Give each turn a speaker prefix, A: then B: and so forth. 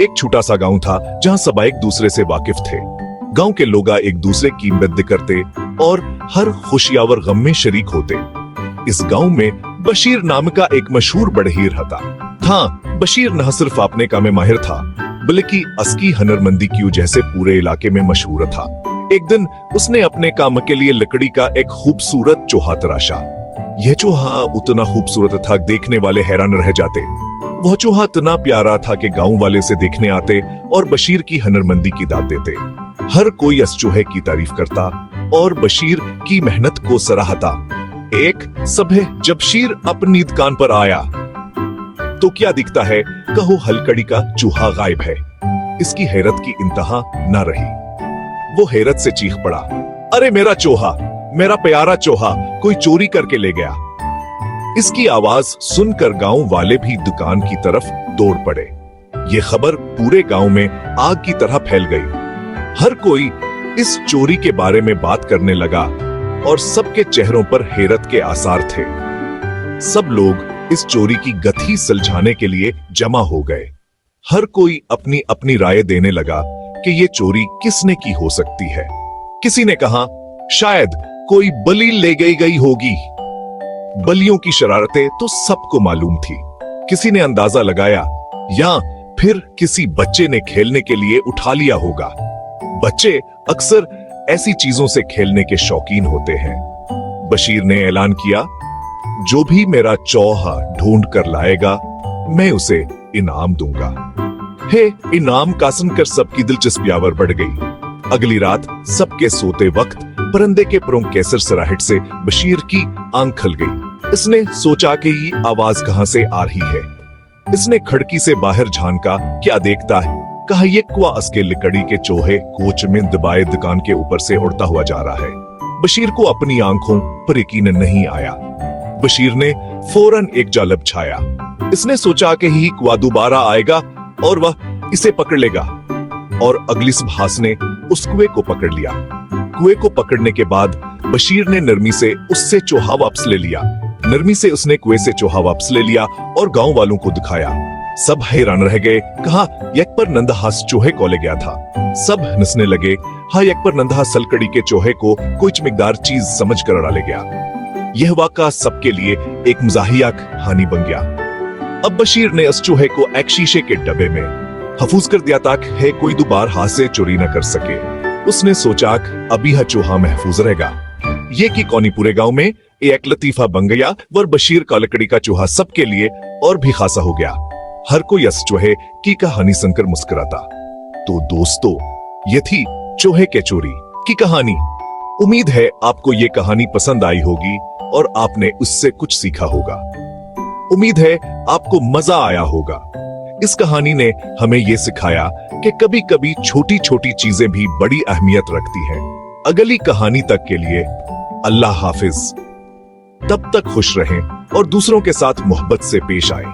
A: एक छोटा सा गांव था जहां सब एक दूसरे से वाकिफ थे। गांव के लोग एक दूसरे की मदद करते और हर खुशी और गम में शरीक होते। इस गांव में बशीर नाम का एक मशहूर बड़हीर था। बशीर न सिर्फ अपने काम में माहिर था बल्कि उसकी हुनरमंदी की वजह से पूरे इलाके में मशहूर था। एक दिन उसने अपने काम के लिए लकड़ी का एक खूबसूरत चूहा तराशा। यह चूहा उतना खूबसूरत था देखने वाले हैरान रह जाते। वह चूहा इतना प्यारा था कि गांव वाले से देखने आते और बशीर की हुनरमंदी की दाद देते। हर कोई इस चूहे की तारीफ करता और बशीर की मेहनत को सराहता। एक सुबह जब बशीर अपनी दुकान पर आया तो क्या दिखता है, कहो हलकड़ी का चूहा गायब है। इसकी हैरत की इंतहा न रही। वो हैरत से चीख पड़ा, अरे मेरा चूहा, मेरा प्यारा चूहा कोई चोरी करके ले गया। इसकी आवाज सुनकर गांव वाले भी दुकान की तरफ दौड़ पड़े। ये खबर पूरे गांव में आग की तरह फैल गई। हर कोई इस चोरी के बारे में बात करने लगा और सबके चेहरों पर हैरत के आसार थे। सब लोग इस चोरी की गति सुलझाने के लिए जमा हो गए। हर कोई अपनी अपनी राय देने लगा कि ये चोरी किसने की हो सकती है। किसी ने कहा, शायद कोई बलि ले गई होगी। बलियों की शरारतें तो सबको मालूम थी। किसी ने अंदाजा लगाया, या फिर किसी बच्चे ने खेलने के लिए उठा लिया होगा। बच्चे अक्सर ऐसी चीजों से खेलने के शौकीन होते हैं। बशीर ने ऐलान किया, जो भी मेरा चौहा ढूंढ कर लाएगा मैं उसे इनाम दूंगा। इनाम का सुनकर सबकी दिलचस्पी बढ़ गई। अगली रात सबके सोते वक्त परिंदे के पुरों के सरसराहट से बशीर की आंख खुल गई। इसने सोचा कि ये आवाज कहां से आ रही है। इसने खिड़की से बाहर झांका, क्या देखता है, कहा ये कुआ उसके लकड़ी के चूहे कोच में दबाए दुकान के ऊपर से उड़ता हुआ जा रहा है। बशीर को अपनी आंखों पर यकीन नहीं आया। बशीर ने फौरन एक जाल बिछाया। इसने सोचा कि ही कुआ दोबारा आएगा और वह इसे पकड़ लेगा, और अगली सुबह ने उस कुएं को पकड़ लिया। कुएं को पकड़ने के बाद बशीर ने नरमी से उससे चूहा वापस ले लिया। नरमी से उसने कुएं से चूहा वापस ले लिया और गांव वालों को दिखाया। सब हैरान रह गए। कहा, एक पर नंदा चूहे को ले गया था। सब हंसने लगे। हाँ, एक पर नंदा सलकड़ी के चूहे को कुछ मिकदार चीज समझ कर उड़ा ले गया। यह वाक़ा सबके लिए एक मज़ाहिया कहानी बन गया। अब बशीर ने उस चूहे को एक शीशे के डब्बे में महफूज कर दिया ताकि कोई दोबारा हाथ से चोरी न कर सके। उसने सोचा अभी यह चूहा महफूज रहेगा। ये कि कौनी पूरे गांव में एक लतीफा बन गया और बशीर का लकड़ी का चूहा सबके लिए और भी खासा हो गया। हर कोई इस चूहे की कहानी सुनकर मुस्कुराता। तो दोस्तों, ये थी चूहे के चोरी की कहानी। उम्मीद है आपको ये कहानी पसंद आई होगी और आपने उससे कुछ सीखा होगा। उम्मीद है आपको मजा आया होगा। इस कहानी ने हमें ये सिखाया कि कभी कभी छोटी छोटी चीजें भी बड़ी अहमियत रखती हैं। अगली कहानी तक के लिए अल्लाह हाफिज। तब तक खुश रहें और दूसरों के साथ मोहब्बत से पेश आएं।